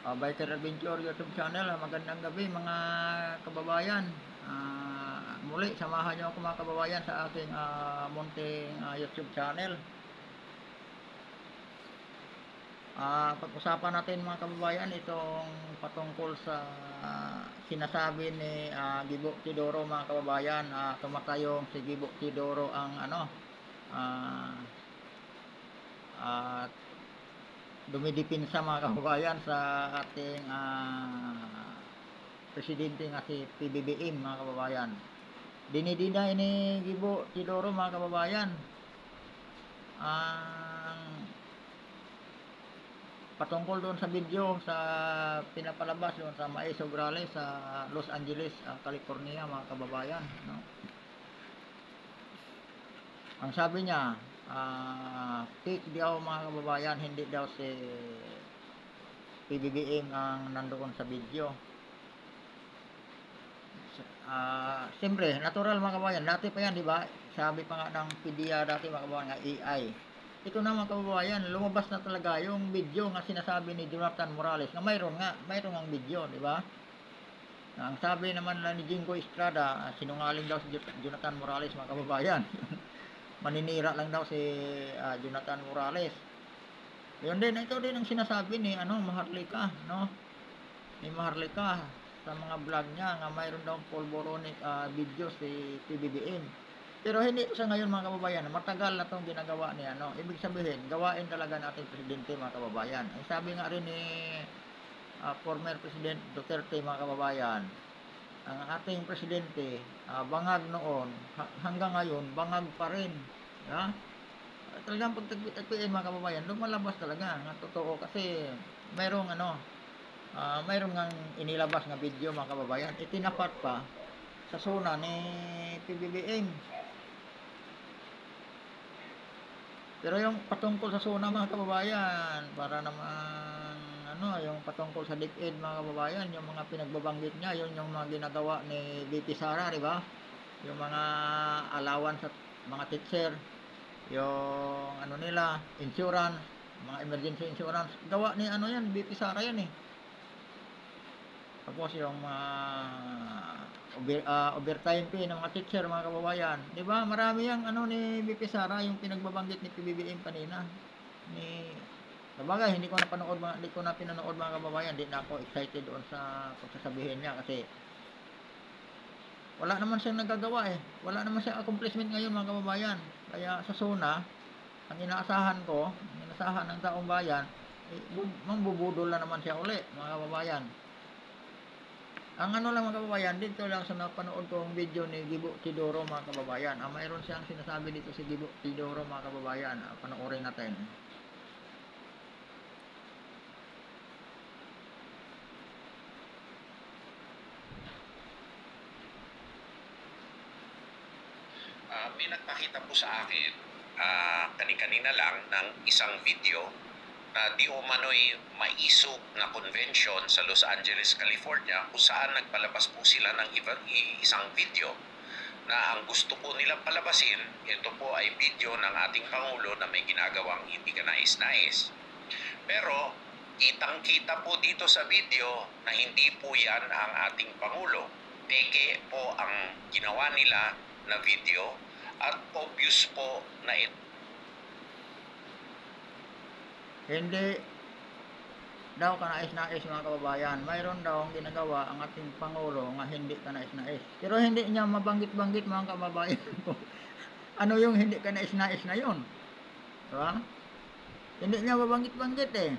Biker Adventure YouTube channel. Magandang gabi mga kababayan. Muli, samahan niyo ako mga kababayan sa aking munting YouTube channel. Pag-usapan natin mga kababayan itong patungkol sa sinasabi ni Gibo Teodoro mga kababayan. Tumatayong si Gibo Teodoro ang dumidipinsa mga kababayan sa ating presidente nga si PBBM mga kababayan. Dinidina ini Gibo Teodoro mga kababayan ang patungkol doon sa video sa pinapalabas doon sa Maesog Rally sa Los Angeles, California mga kababayan, no? Ang sabi niya, fake daw mga kababayan, hindi daw si PBBM ang nandoon sa video. Siyempre, natural mga kababayan, dati pa yan, di ba? Sabi pa nga ng PDEA dati mga kababayan nga AI. Ito na mga kababayan, lumabas na talaga yung video nga sinasabi ni Jonathan Morales na mayroon ang video, di ba? Ang sabi naman ni Jingo Estrada, sinungaling daw si Jonathan Morales mga kababayan. Maninira lang daw si Jonathan Morales. Yun din, ito din ang sinasabi ni Maharlika, no? Ni Maharlika sa mga vlog niya nga mayroon daw pulboronic video si PBBM. Pero hindi sa ngayon mga kababayan, matagal na itong ginagawa niya, no? Ibig sabihin, gawain talaga natin presidente mga kababayan. Ay sabi nga rin ni former President Duterte mga kababayan, ang ating presidente bangag noon hanggang ngayon bangag pa rin, ya? Talagang pagtagpi-tagpiin mga kababayan, lumalabas talaga nga totoo kasi mayroong mayroon ngang inilabas nga video mga kababayan, itinapat pa sa sona ni PBBM. Pero yung patungkol sa sona mga kababayan, para naman yung patungkol sa DepEd mga kababayan, yung mga pinagbabanggit niya, yun yung mga ginagawa ni VP Sara, di ba? Yung mga allowance sa mga teacher, yung nila, insurance, mga emergency insurance, gawa ni yan, VP Sara yan eh. Tapos yung overtime pay ng mga teacher mga kababayan, di ba? Marami yang ni VP Sara yung pinagbabanggit ni PBBM kanina. Sabagay, hindi ko na pinanood mga kababayan, hindi na ako excited doon sa pagsasabihin niya kasi wala naman siyang nagagawa eh. Wala naman siyang accomplishment ngayon mga kababayan. Kaya sa SONA, ang inaasahan ng taong bayan, mambubudol na naman siya uli mga kababayan. Ang lang mga kababayan, dito lang sa napanood kong video ni Gibo Teodoro mga kababayan. Mayroon siyang sinasabi dito si Gibo Teodoro mga kababayan. Panoorin natin. May nagpakita po sa akin kani-kanina lang ng isang video na di umano'y maisog na convention sa Los Angeles, California kung saan nagpalabas po sila ng isang video na ang gusto po nilang palabasin, ito po ay video ng ating Pangulo na may ginagawang hindi kanais-nais. Pero kitang-kita po dito sa video na hindi po yan ang ating Pangulo. Peke po ang ginawa nila na video at obvious po na ito. Hindi daw kanais-nais mga kababayan. Mayroon daw ang ginagawa ang ating Pangulo nga hindi kanais-nais. Pero hindi niya mabanggit-banggit mga kababayan ano yung hindi kanais-nais na yun. Diba? Hindi niya mabanggit-banggit eh.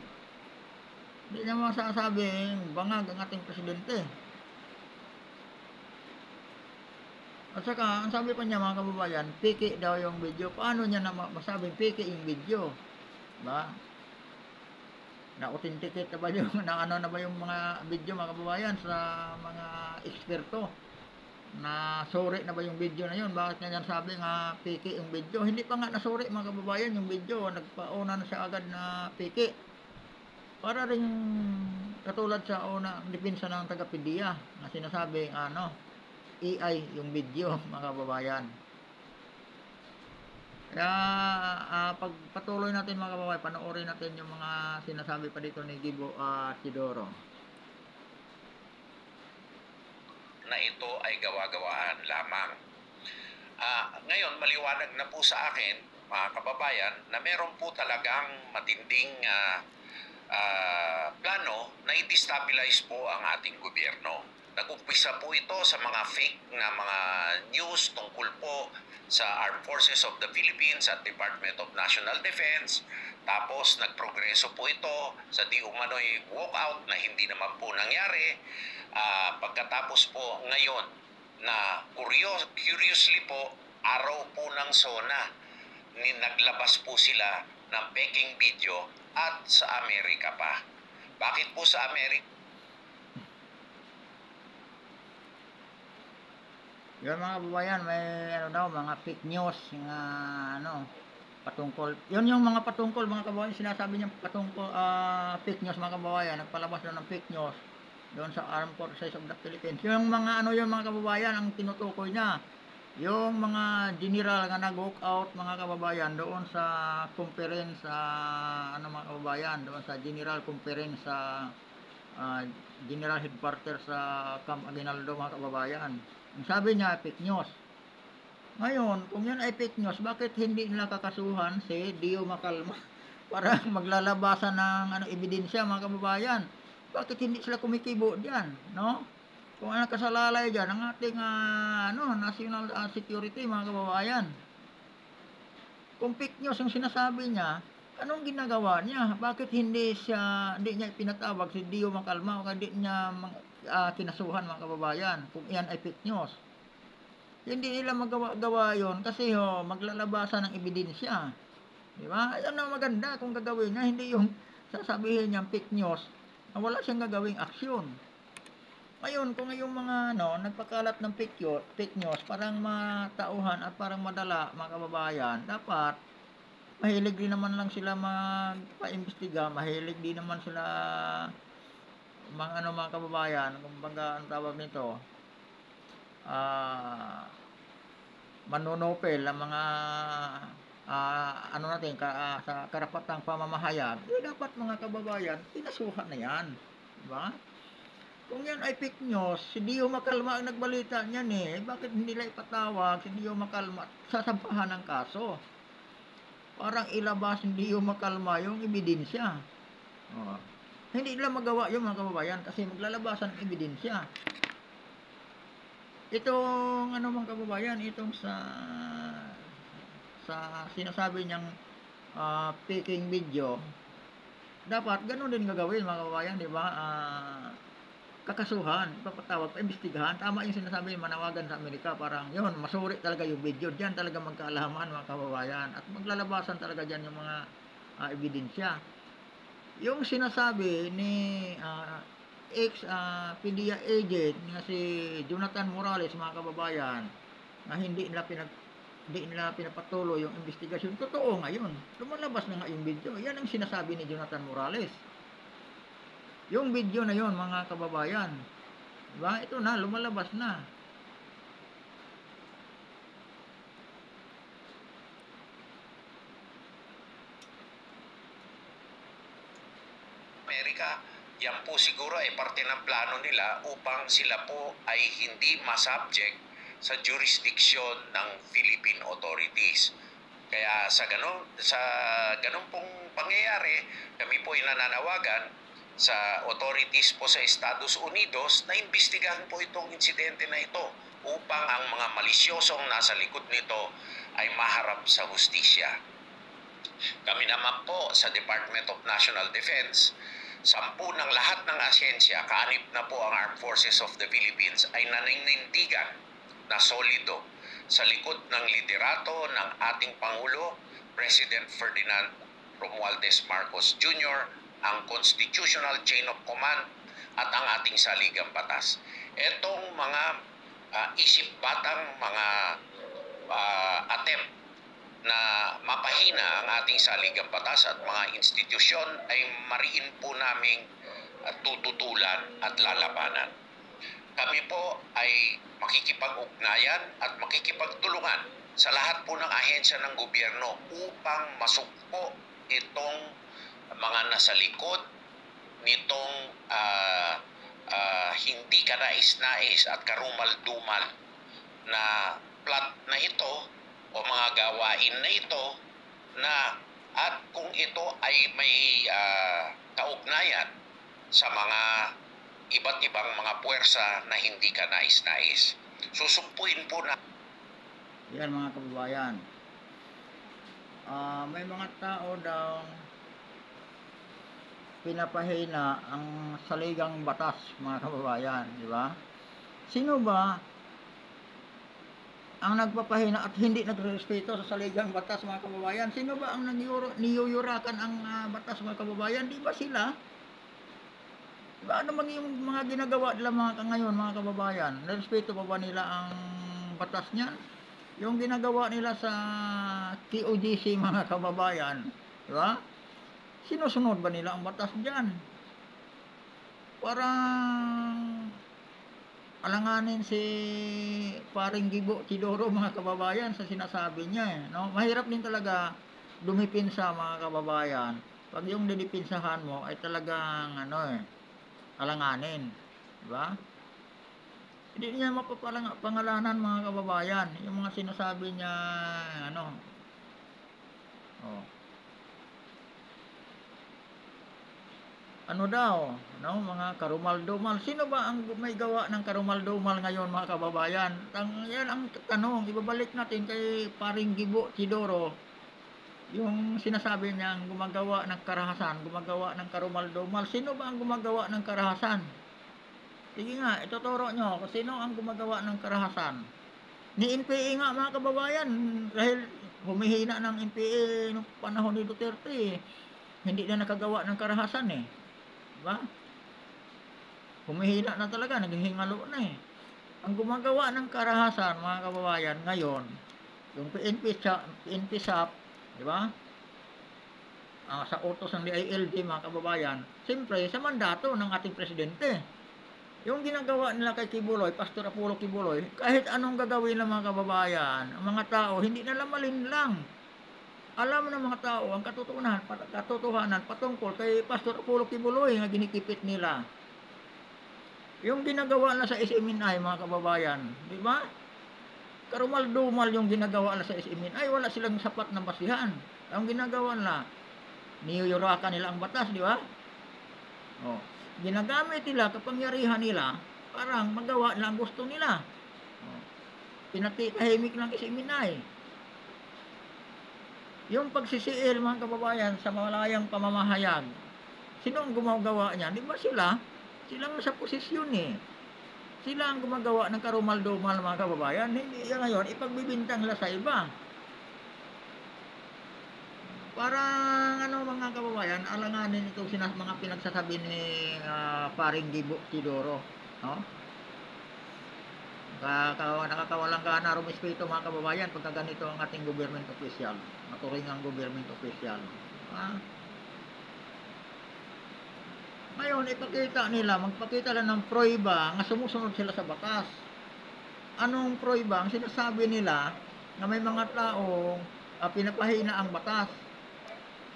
Hindi niya masasabing bangag ang ating presidente. At saka, ang sabi pa niya mga kababayan, piki daw yung video. Paano niya na masabing piki yung video? Diba? Na-authenticate na ba yung, na ba yung mga video mga kababayan sa mga eksperto? Na sorry na ba yung video na yun? Bakit niya sabi nga piki yung video? Hindi pa nga nasuri mga kababayan yung video. Nagpauna na siya agad na piki. Para rin katulad sa depensa ng taga-PDEA na sinasabi AI yung video mga kababayan. Kaya pagpatuloy natin mga kababayan, panoorin natin yung mga sinasabi pa dito ni Gibo Sidoro. Na ito ay gawa-gawaan lamang. Ngayon, maliwanag na po sa akin, mga kababayan, na meron po talagang matinding plano na i-destabilize po ang ating gobyerno. Nag-umpisa po ito sa mga fake na mga news tungkol po sa Armed Forces of the Philippines at Department of National Defense. Tapos nagprogreso po ito sa di umano'y walkout na hindi naman po nangyari. Pagkatapos po ngayon na curiously po, araw po ng SONA, naglabas po sila ng peking video at sa Amerika pa. Bakit po sa Amerika? Yun mga kababayan, may ano daw, mga fake news, mga ano, patungkol. Yun yung mga patungkol mga kababayan, sinasabi niya patungkol fake news mga kababayan, nagpalabas daw ng fake news doon sa Armed Forces of the Philippines. Yung mga ano yung mga kababayan, ang tinutukoy niya, yung mga general na nag-walk out mga kababayan doon sa conference sa ano mga kababayan, doon sa general conference sa general headquarters sa Camp Aguinaldo mga kababayan. Ang sabi niya, fake news. Ngayon, kung yan ay fake news, bakit hindi nila kakasuhan si Dio Macalma para maglalabasan ng ebidensya mga kababayan? Bakit hindi sila kumikibo diyan, no? Kung ang nakasalalay diyan ang ating national security mga kababayan. Kung fake news ang sinasabi niya, anong ginagawa niya? Bakit hindi niya pinatawag si Dio Macalma o hindi niya kinasuhan mga kababayan kung yan ay fake news? Hindi nila magawa yon kasi maglalabasan ng ebidensya. Di ba? Ayan ang maganda kung gagawin niya, hindi yung sasabihin niya fake news na wala siyang gagawing aksyon. Ngayon, kung yung mga nagpakalat ng fake news, parang matauhan at parang madala mga kababayan, dapat mahilig din naman lang sila magpa-imbestiga, mahilig din naman sila mga kababayan, kumbaga ang tawag nito, manunopel ang mga sa karapatang pamamahayag, dapat mga kababayan, pinasuhan na yan. Diba? Kung yan ay fake news, si Dio Macalma ang nagbalita niyan bakit hindi nila ipatawag si Dio Macalma sasampahan ng kaso? Parang ilabas ni Dio Macalma yung ebidensya. Hindi nila magawa yung mga kababayan kasi maglalabasan ng ebidensya. Itong mga kababayan, itong sa sinasabi niyang faking video, dapat ganun din gagawin mga kababayan, di ba? Kakasuhan, ipapatawag, paimbestigahan. Tama yung sinasabi, manawagan sa Amerika, parang yun, masuri talaga yung video. Diyan talaga magkaalaman mga kababayan. At maglalabasan talaga dyan yung mga ebidensya. Yung sinasabi ni ex-PDEA agent na si Jonathan Morales mga kababayan, na hindi nila pinapatuloy yung investigasyon, totoo ngayon. Lumalabas na nga yung video. Yan ang sinasabi ni Jonathan Morales. Yung video na yon mga kababayan, diba? Ito na, lumalabas na. Amerika, yan po siguro ay parte ng plano nila upang sila po ay hindi masubject sa jurisdiction ng Philippine authorities. Kaya sa ganun pong pangyayari, kami po ay nananawagan sa authorities po sa Estados Unidos na imbestigahan po itong insidente na ito upang ang mga malisyosong nasa likod nito ay maharap sa hustisya. Kami naman po sa Department of National Defense, 10 ng lahat ng ahensya, kaanib na po ang Armed Forces of the Philippines ay naninindigan na solido sa likod ng liderato ng ating Pangulo, President Ferdinand Romualdez Marcos Jr., ang constitutional chain of command at ang ating saligang batas. Etong mga isip batang mga attempt na mapahina ang ating saligang batas at mga institusyon ay mariin po naming tututulan at lalabanan. Kami po ay makikipag-ugnayan at makikipagtulungan sa lahat po ng ahensya ng gobyerno upang masugpo itong mga nasa likod nitong hindi kanais-nais at karumal-dumal na plot na ito o mga gawain na ito na at kung ito ay may kaugnayan sa mga iba't ibang mga puwersa na hindi kanais-nais. Susumpuin po na Yan mga kababayan. May mga tao daw pinapahina ang saligang batas, mga kababayan, di ba? Sino ba ang nagpapahina at hindi nagrespeto sa saligang batas, mga kababayan? Sino ba ang niyuyurakan ang batas, mga kababayan? Di ba sila? Diba, ano man yung mga ginagawa nila ngayon, mga kababayan? Respeto pa ba nila ang batas niyan? Yung ginagawa nila sa TOGC, mga kababayan, di ba? Sinusunod ba nila ang batas diyan? Parang alanganin si paring Gibo Chidoro, mga kababayan, sa sinasabi niya, no? Mahirap din talaga dumipinsa, mga kababayan. Pag yung dinipinsahan mo ay talagang alanganin, di ba? Hindi niya mapapangalanan, mga kababayan, yung mga sinasabi niya, mga karumal-dumal. Sino ba ang may gawa ng karumal-dumal ngayon, mga kababayan? Yan ang tanong. Ibabalik natin kay paring Gibo Chidoro. Yung sinasabi niya ang gumagawa ng karahasan, gumagawa ng karumal-dumal. Sino ba ang gumagawa ng karahasan? Sige nga, ituturo nyo kung sino ang gumagawa ng karahasan. Ni NPA nga, mga kababayan, dahil humihina ng NPA noong panahon ni Duterte, hindi na nakagawa ng karahasan diba? Humihina na talaga, naghihingalo na Ang gumagawa ng karahasan, mga kababayan, ngayon, yung PNP SAP, diba? Sa utos ng DILG, mga kababayan, siyempre sa mandato ng ating presidente. Yung ginagawa nila kay Kibuloy, Pastor Apollo Kibuloy, kahit anong gagawin ng mga kababayan, ang mga tao, hindi nila malinlang. Alam ng mga tao ang katotohanan patungkol kay Pastor Apollo Kibuloy na ginikipit nila. Yung ginagawa na sa SMNI, mga kababayan, di ba? Karumal-dumal yung ginagawa na sa SMNI, wala silang sapat na basihan. Ang ginagawa na, niyuyurakan nila ang batas, di ba? Ginagamit nila, kapangyarihan nila, parang magawa nila ang gusto nila. Pinatahimik ng SMNI. Yung pagsisiil, mga kababayan, sa malayang pamamahayag, sino ang gumagawa niyan? Di ba sila? Sila nga sa posisyon Sila ang gumagawa ng karumal-dumal, mga kababayan. Hindi yan ngayon, ipagbibintang nila sa iba. Parang mga kababayan, alanganin itong mga pinagsasabi ni paring Gibo Chidoro. No? Nakakawalang gana rumispeto, mga kababayan, pagka ganito ang ating government official, maturingang government official. Ngayon, magpakita lang ng pruweba nga sumusunod sila sa batas. Anong pruweba? Ang sinasabi nila na may mga taong pinapahina ang batas.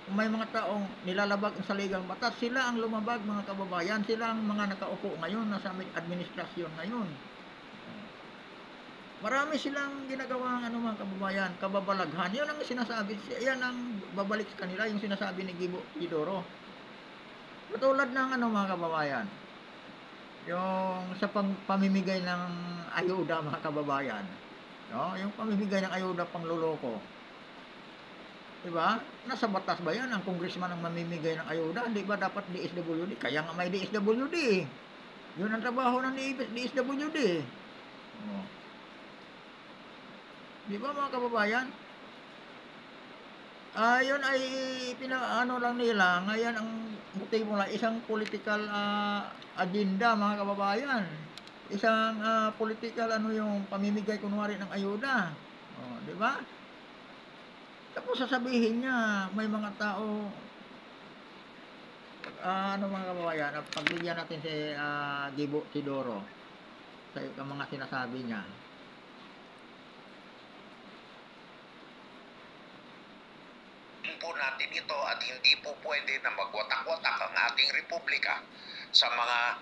Kung may mga taong nilalabag ang saligang batas, sila ang lumabag, mga kababayan. Sila ang mga nakaupo ngayon, nasa administrasyon ngayon. Marami silang ginagawang mga kababayan, kababalaghan. Yan ang sinasabi, yan ang babalik sa kanila, yung sinasabi ni Gibo Chidoro. Katulad ng mga kababayan, yung sa pamimigay ng ayuda, mga kababayan, no? Yung pamimigay ng ayuda pangloloko, diba? Nasa batas ba yan ang congressman ang mamimigay ng ayuda? Di ba dapat DSWD? Kaya nga may DSWD. Yun ang trabaho ng DSWD. Di ba, mga kababayan? Yun ay lang nila. Ngayon ang motibo lang, isang political agenda, mga kababayan. Isang political yung pamimigay kunwari ng ayuda. Di ba? Tapos sasabihin niya, may mga tao, mga kababayan, pagbigyan natin si Gibo Chidoro sa mga sinasabi niya. natin ito at hindi po pwede na magwatak-watak ang ating republika sa mga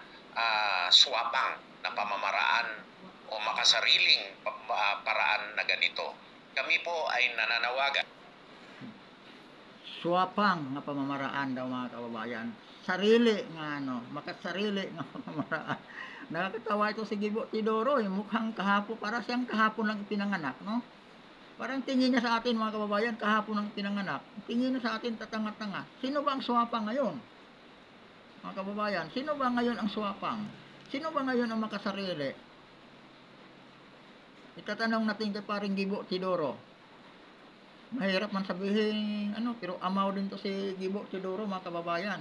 swapang na pamamaraan o makasariling paraan na ganito. Kami po ay nananawagan. Swapang nga pamamaraan daw mga kababayan. Sarili nga makasarili nga pamamaraan. Nakakatawa ito si Gibo Tidoro, mukhang kahapon, para siyang kahapon lang pinanganak, no? Parang tingin niya sa atin mga kababayan, kahapon lang pinanganak. Tingin niya sa atin tatanga-tanga. Sino ba ang swapang ngayon? Mga kababayan, sino ba ngayon ang swapang? Sino ba ngayon ang makasarili? Itatanong natin kay paring Gibo Tidoro. Mahirap man sabihin, pero amaw din to si Gibo Tidoro mga kababayan.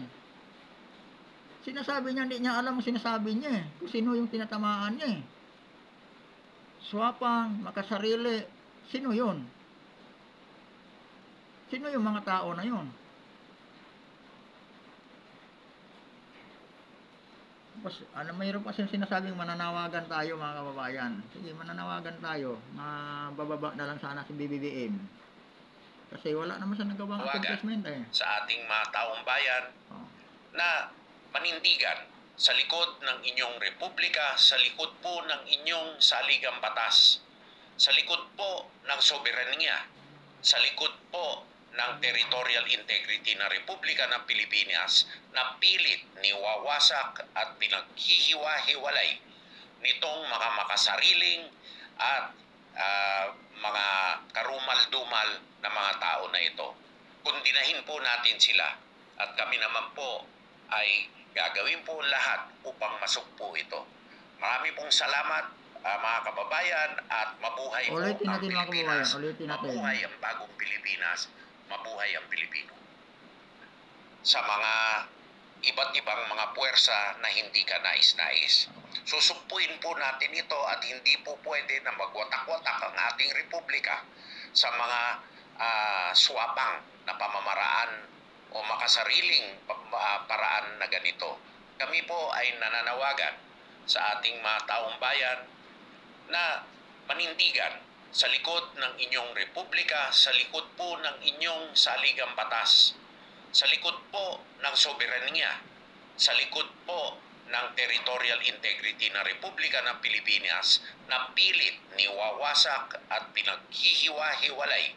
Sinasabi niya, hindi niya alam ang sinasabi niya kung sino yung tinatamaan niya Swapang, makasarili, sino yun? Sino yung mga tao na yun? Mayroon pa siyang sinasabing mananawagan tayo mga kababayan. Sige, mananawagan tayo. Mabababa na lang sana si BBBM. Kasi wala naman siya nagawang accomplishment sa ating mga taong bayan na panindigan sa likod ng inyong republika, sa likod po ng inyong saligang batas, sa likod po ng soberanya, sa likod po ng territorial integrity ng Republika ng Pilipinas na pilit niwawasak at pinaghihiwa-hiwalay nitong mga makasariling at mga karumal-dumal na mga tao na ito. Kundinahin po natin sila at kami naman po ay gagawin po lahat upang masugpo ito. Marami pong salamat mga kababayan at mabuhay po ang Pilipinas. Mabuhay ang bagong Pilipinas. Mabuhay ang Pilipino. Sa mga iba't ibang mga puwersa na hindi ka nais-nais. Susugpuin po natin ito at hindi po pwede na magwatak-watak ang ating republika sa mga swapang na pamamaraan o makasariling paraan na ganito. Kami po ay nananawagan sa ating mga taong bayan na manindigan sa likod ng inyong republika, sa likod po ng inyong saligang batas, sa likod po ng soberanya, sa likod po ng territorial integrity ng Republika ng Pilipinas na pilit niwawasak at pinaghihiwa-hiwalay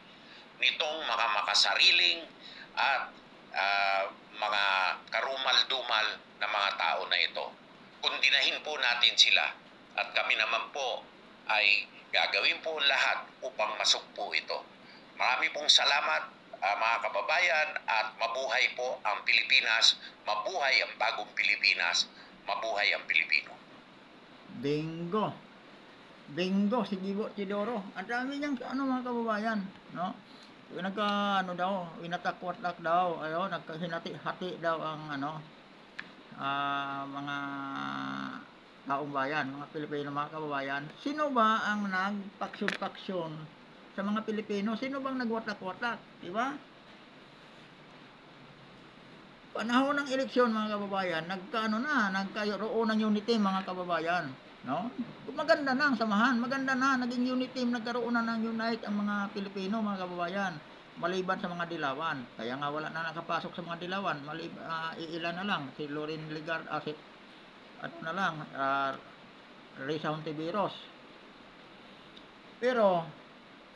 nitong mga makasariling at mga karumal-dumal na mga tao na ito. Kundinahin po natin sila at kami naman po ay gagawin po lahat upang masugpo ito. Marami pong salamat mga kababayan at mabuhay po ang Pilipinas, mabuhay ang bagong Pilipinas, mabuhay ang Pilipino. Bingo! Bingo si Gibo Tidoro. Ang dami niyang mga kababayan, no? Inatak-watak daw, nagkahinati-hati daw ang mga taong bayan, mga Pilipino, mga kababayan. Sino ba ang nagpaksyon-paksyon sa mga Pilipino? Sino bang nagwatak-watak? Diba? Panahon ng eleksyon mga kababayan, nagkaroon ng unity mga kababayan. No? Maganda na ang samahan, maganda na, naging unity, nagkaroon na ng unite ang mga Pilipino mga kababayan. Maliban sa mga dilawan. Kaya nga wala na nakapasok sa mga dilawan. Iilan na lang. Si Lorin Ligard, Risa Hontiveros. Pero,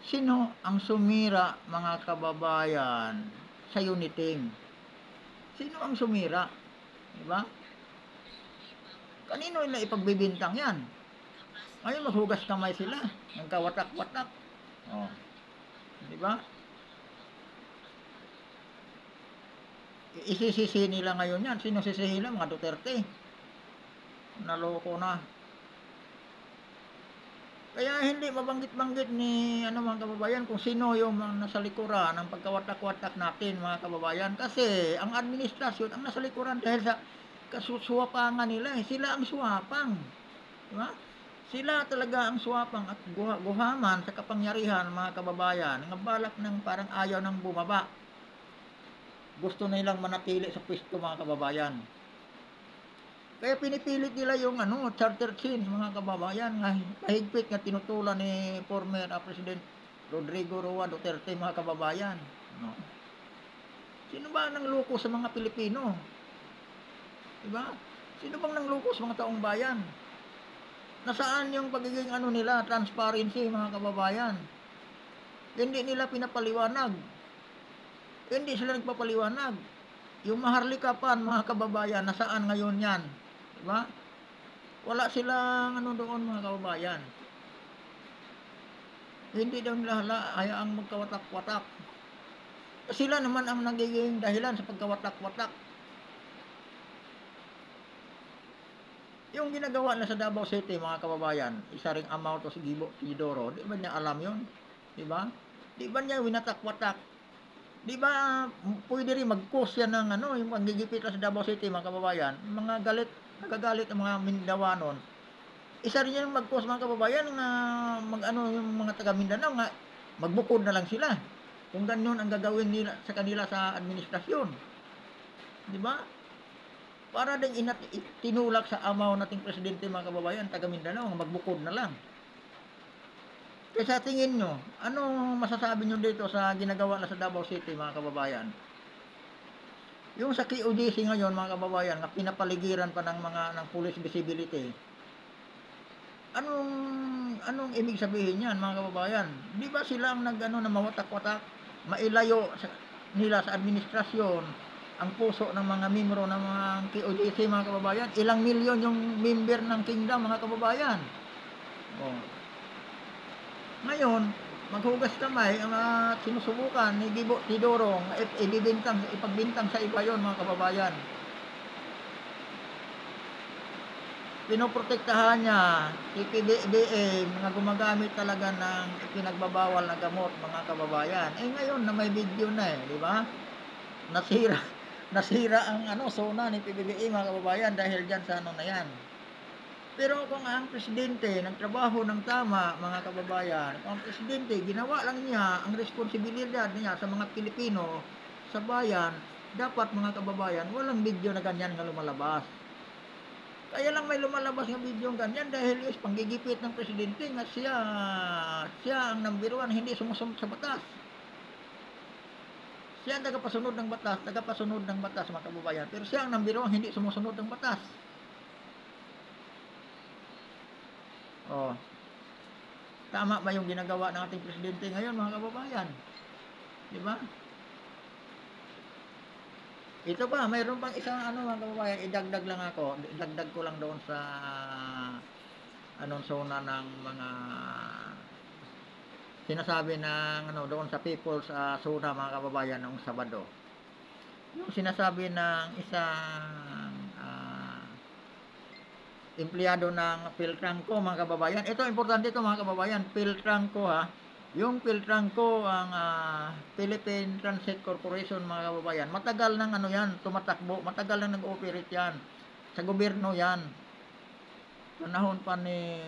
sino ang sumira mga kababayan sa unity? Sino ang sumira? Diba? Kanino nila ipagbibintang yan? Ngayon maghugas kamay sila. Nagkawatak-watak. Oh. Diba? Isisisi nila ngayon yan. Sino sisihin nila? Mga Duterte. Naloko na. Kaya hindi mabanggit-banggit ni mga kababayan kung sino yung nasa likuran ng pagkawatak-watak natin mga kababayan. Kasi ang administrasyon ang nasa likuran dahil sa kasusuwapangan nila. Sila ang suwapang. Diba? Sila talaga ang suwapang at guhaman sa kapangyarihan mga kababayan. Ang balak ng parang ayaw ng bumaba. Gusto nilang manatili sa pwesto mga kababayan. Kaya pinipilit nila yung charter change mga kababayan nga kahigpit nga tinutulan ni former President Rodrigo Roa Duterte mga kababayan. No? Sino ba ang nangloko sa mga Pilipino? Diba? Sino bang nangloko sa mga taong bayan? Nasaan yung pagiging ano nila, transparency mga kababayan? Hindi nila pinapaliwanag. Hindi sila nagpapaliwanag. Yung maharlikapan mga kababayan, nasaan ngayon yan? Diba? Wala silang ano doon mga kababayan. Hindi daw nila hayaang magkawatak-watak. Sila naman ang nagiging dahilan sa pagkawatak-watak. Yung ginagawa na sa Davao City mga kababayan, isa ring amaw to si Gibo Teodoro, di ba niya alam yon? Di ba? Di ba niya winatak-watak? Di ba pwede rin mag-cause yan ng ano, yung paggigipit sa Davao City mga kababayan, mga galit, nagagalit ang mga Mindawanon. Isa rin yan mag-cause mga kababayan na mag-ano yung mga taga Mindanao nga, magbukod na lang sila. Kung ganun ang gagawin nila sa kanila sa administrasyon. Di ba? Para din tinulak sa amaw nating presidente mga kababayan, taga Mindanao, magbukod na lang. Kaya sa tingin nyo, anong masasabi nyo dito sa ginagawa na sa Davao City mga kababayan? Yung sa QGC ngayon mga kababayan, na pinapaligiran pa ng mga ng police visibility, anong ibig sabihin yan mga kababayan? Di ba sila ang nag-ano na mawatak-watak, mailayo nila sa administrasyon ang puso ng mga membro ng mga QGC mga kababayan? Ilang milyon yung member ng kingdom mga kababayan? Oh. Ngayon, maghugas kamay ang sinusubukan ni Gibo Teodoro ipagbintang sa iba yon mga kababayan. Pinoprotektahan niya si PBBM na gumagamit talaga ng pinagbabawal na gamot mga kababayan. Eh ngayon na may video na di ba? Nasira ang zona ni PBBM mga kababayan dahil diyan sa ano na yan. Pero kung ang presidente nagtrabaho ng tama mga kababayan, kung ang presidente ginawa lang niya ang responsibilidad niya sa mga Pilipino sa bayan, dapat mga kababayan walang video na ganyan na lumalabas. Kaya lang may lumalabas ng video ng ganyan dahil is panggigipit ng presidente nga siya ang number 1 hindi sumusunod sa batas. Siya ang tagapasunod ng batas mga kababayan, pero siya ang number 1 hindi sumusunod ng batas. Oh. Tama ba yung ginagawa ng ating presidente ngayon mga kababayan? Di ba? Ito pa, mayroon pang isang mga kababayan, idagdag lang ako. Idagdag ko lang doon sa zona ng mga sinasabi ng doon sa people's zona mga kababayan noong Sabado. Yung sinasabi ng isang empleyado ng Philtranco mga kababayan. Ito importante ito mga kababayan, Philtranco ha. Yung Philtranco ang Philippine Transit Corporation mga kababayan. Matagal nang yan, tumatakbo, matagal nang nag-ooperate yan. Sa gobyerno yan. Panahon pa ni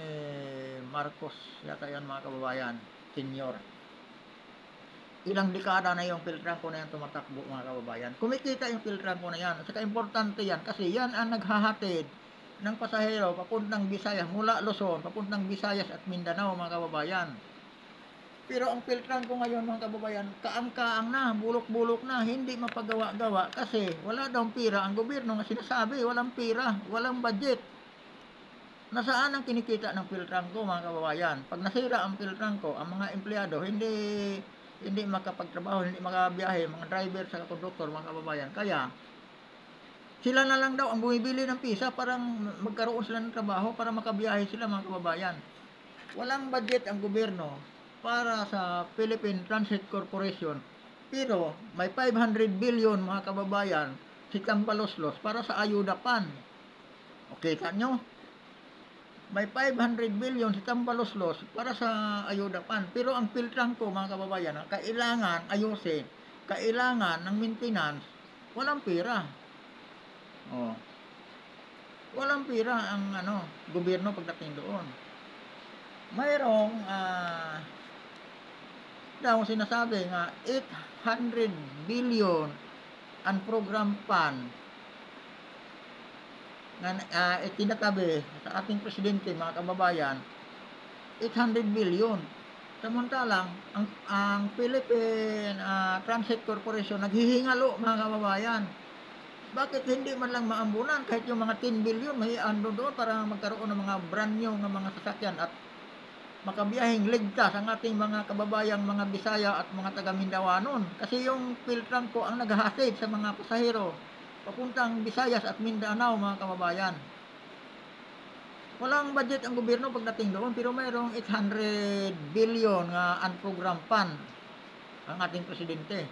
Marcos yata yan mga kababayan, senior. Ilang dekada na yung Philtranco na yan tumatakbo mga kababayan. Kumikita yung Philtranco na yan. At saka importante yan kasi yan ang naghahatid ng pasahero papuntang Visayas, mula Luzon papuntang Visayas at Mindanao mga kababayan. Pero ang Philtranco ngayon mga kababayan, kaang-kaang na, bulok-bulok na, hindi mapagawa-gawa kasi wala daw pira ang gobyerno nga sinasabi, walang pira, walang budget. Nasaan ang kinikita ng Philtranco mga kababayan? Pag nasira ang Philtranco, ang mga empleyado hindi makapagtrabaho, hindi makabiyahe, mga driver sa konduktor mga kababayan. Kaya sila na lang daw ang bumibili ng pisa para magkaroon sila ng trabaho para makabiyahe sila mga kababayan. Walang budget ang gobyerno para sa Philippine Transit Corporation. Pero may 500 billion mga kababayan si Tambaloslos para sa ayuda pan. Okay, nyo? May 500 billion si Tambaloslos para sa ayuda pan. Pero ang Philtranco mga kababayan, kailangan ayusin, kailangan ng maintenance, walang pera. Oh. Walang pera ang gobyerno pagdating doon. Mayroong daw sinasabi nga 800 billion ang program fund na itinatabi sa ating presidente mga kababayan. 800 billion. Samantalang ang Philippine Transit Corporation naghihingalo mga kababayan. Bakit hindi man lang maambunan kahit yung mga 10 billion may ando doon para magkaroon ng mga brand new nga mga sasakyan at makabiyaheng ligtas ang ating mga kababayang mga Bisaya at mga taga Mindanao. Kasi yung Philtranco ang naghahatid sa mga pasahero papuntang Visayas at Mindanao mga kababayan. Walang budget ang gobyerno pagdating doon pero mayroong 800 billion nga unprogrammed fund ang ating presidente.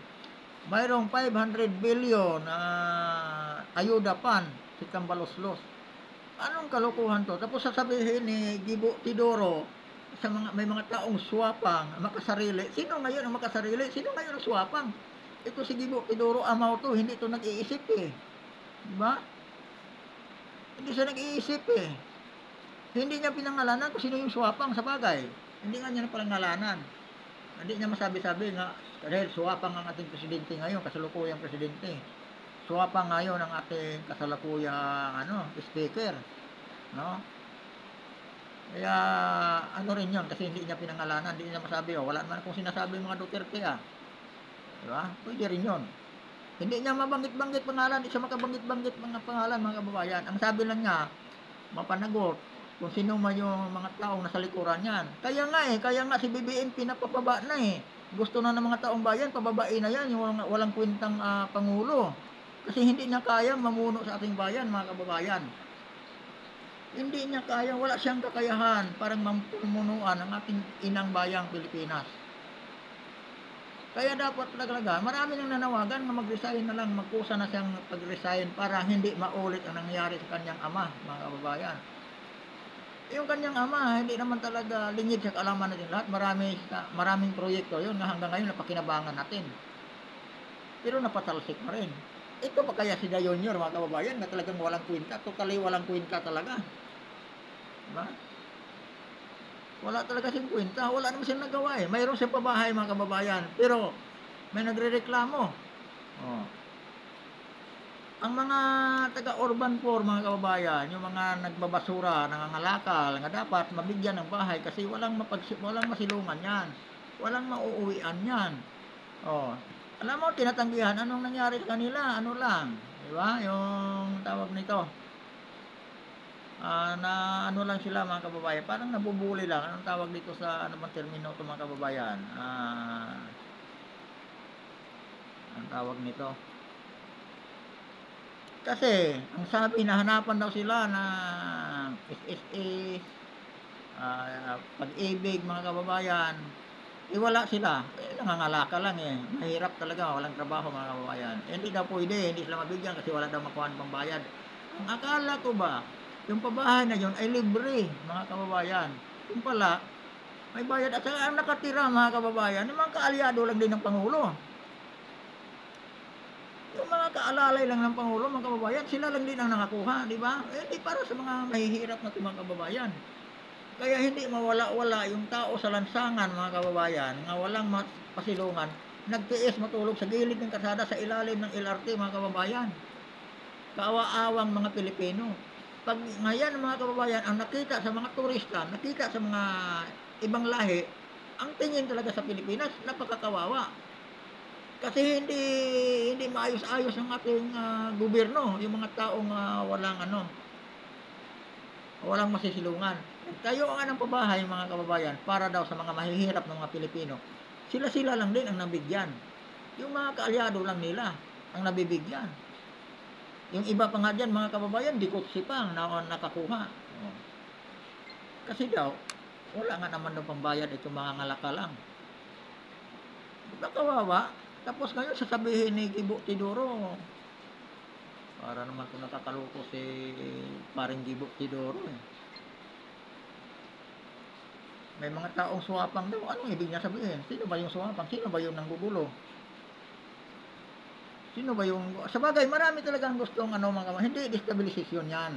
Mayroong 500 billion ayuda fund si Tambaloslos. Anong kalokohan to? Tapos sasabihin ni Gibo Tidoro sa may mga taong swapang makasarili. Sino ngayon ang makasarili? Sino ngayon ang swapang? Ito si Gibo Tidoro Amaw to, hindi to nag-iisip eh. Diba? Hindi siya nag-iisip eh. Hindi niya pinangalanan kung sino yung swapang sa bagay. Hindi nga niya napangalanan. Hindi niya masabi-sabi nga dahil swapang ang ating presidente ngayon, kasalukuyang presidente. Swapang ngayon ang ating kasalukuyang speaker, no? Kaya ano rin 'yon kasi hindi niya pinangalanan, hindi niya masabi, wala naman akong sinasabi mga Duterte Di ba? Pwede rin 'yon. Hindi niya mabanggit-banggit pangalan, hindi siya makabanggit-banggit mga pangalan mga kababayan. Ang sabi lang niya, mapanagot kung sino man yung mga taong nasa likuran niyan. Kaya nga si BBM pinapababa na eh. Gusto na ng mga taong bayan, pababain na yan, yung walang kwentang pangulo. Kasi hindi niya kaya mamuno sa ating bayan, mga kababayan. Hindi niya kaya, wala siyang kakayahan parang mamunuan ang ating inang bayang Pilipinas. Kaya dapat talaga, marami nang nanawagan na mag-resign na lang, magkusa na siyang pag-resign para hindi maulit ang nangyari sa kanyang ama, mga kababayan. Yung kanyang ama, hindi naman talaga lingid sa kaalaman natin lahat. Maraming proyekto yun na hanggang ngayon napakinabangan natin. Pero napatalsik na rin. Ito pa kaya si Dayon Jr., mga kababayan, na talagang walang kwenta. Totally walang kwenta talaga. Diba? Wala talaga siyang kwenta. Wala naman siyang nagawa eh. Mayroon siyang pabahay, mga kababayan. Pero may nagre-reklamo. Oh. Ang mga taga-urban poor, mga kababayan, yung mga nagbabasura, nangangalakal, nga dapat mabigyan ng bahay kasi walang masilungan yan. Walang mauuwian yan. Oh. Alam mo, tinatanggihan, anong nangyari sa kanila? Ano lang, di ba? Yung tawag nito, na ano lang sila mga kababayan, parang nabubuli lang. Anong tawag dito sa ano bang termino ito mga kababayan? Ang tawag nito, kasi ang sabi hanapan daw sila ng SSS, pag-ibig mga kababayan, wala sila. Nangangalaka lang eh. Mahirap talaga, walang trabaho mga kababayan. Hindi daw pwede, hindi sila mabigyan kasi wala daw makuha ng pambayad. Ang akala ko ba, yung pabahay na yun ay libre mga kababayan. Yung pala, may bayad. At saka ang nakatira mga kababayan, yung mga kaalyado lang din ng Pangulo. Yung mga kaalalay lang ng Pangulo, mga kababayan, sila lang din ang nakakuha, di ba? Hindi para sa mga mahihirap na mga kababayan. Kaya hindi mawala-wala yung tao sa lansangan, mga kababayan, nga walang pasilungan, nagtiis matulog sa gilid ng kalsada sa ilalim ng LRT, mga kababayan. Kaawa-awang mga Pilipino. Pag ngayon, mga kababayan, ang nakita sa mga turista, nakita sa mga ibang lahi, ang tingin talaga sa Pilipinas, napakakawawa. Kasi hindi maayos-ayos ang ating gobyerno, yung mga taong walang masisilungan. Tayo nga ng pabahay mga kababayan para daw sa mga mahihirap ng mga Pilipino. Sila lang din ang nabigyan. Yung mga kaalyado lang nila ang nabibigyan. Yung iba pa nga dyan mga kababayan, di kutsi pa ang nakakuha. Kasi daw, wala nga naman daw pambayad itong mga ngalaka lang. Diba kawawa? Tapos ngayon sasabihin ni Gibo Tidoro, para naman kung nakakaloko si paring Gibo Tidoro eh. May mga taong swapang daw. Anong ibig niya sabihin? Sino ba yung swapang? Sino ba yung nanggugulo? Sino ba yung... Sabagay, marami talagang gustong hindi destabilisasyon yan.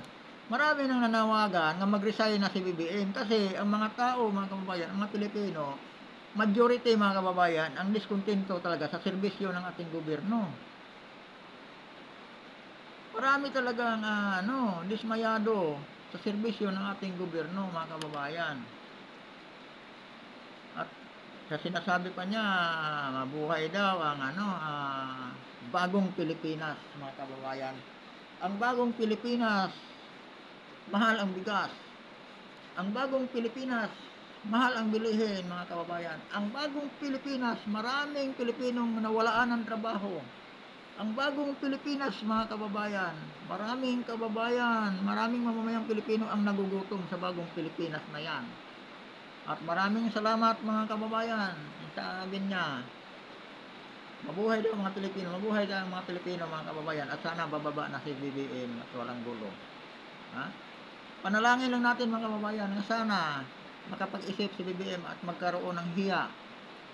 Marami nang nanawagan na mag-resign na si BBM kasi ang mga tao, mga kababayan, ang mga Pilipino, majority mga kababayan, ang diskontento talaga sa serbisyo ng ating gobyerno. Marami talagang dismayado sa serbisyo ng ating gobyerno, mga kababayan. At Sa sinasabi pa niya, mabuhay daw ang bagong Pilipinas, mga kababayan. Ang bagong Pilipinas, mahal ang bigas. Ang bagong Pilipinas, mahal ang bilihin, mga kababayan. Ang bagong Pilipinas, maraming Pilipinong nawalaan ng trabaho. Ang bagong Pilipinas, mga kababayan, maraming mamamayang Pilipino ang nagugutom sa bagong Pilipinas na yan. At maraming salamat, mga kababayan. Sabi niya, mabuhay daw mga Pilipino, mabuhay daw mga Pilipino, mga kababayan. At sana bababa na si BBM at walang gulo. Ha? Panalangin lang natin, mga kababayan, na sana makapag-isip si BBM at magkaroon ng hiya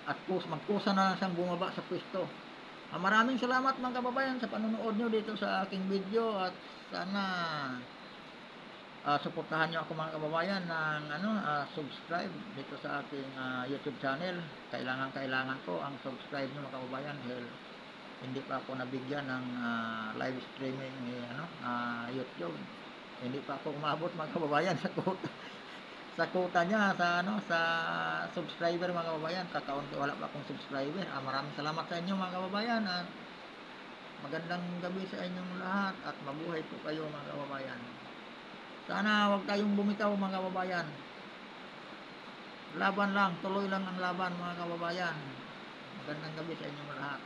at magkusa na lang siyang bumaba sa pwesto. Maraming salamat, mga kababayan, sa panonood nyo dito sa aking video at sana suportahan nyo ako, mga kababayan, ng subscribe dito sa aking YouTube channel. Kailangan ko ang subscribe nyo, mga kababayan, dahil hindi pa ako nabigyan ng live streaming YouTube. Hindi pa ako umabot, mga kababayan, sa quota niya sa subscriber, mga kababayan. Kakaunti, wala pa akong subscriber. Maraming salamat sa inyo, mga kababayan, at magandang gabi sa inyong lahat at mabuhay po kayo, mga kababayan. Sana huwag tayong bumitaw, mga kababayan. Laban lang, tuloy lang ang laban, mga kababayan. Magandang gabi sa inyong lahat.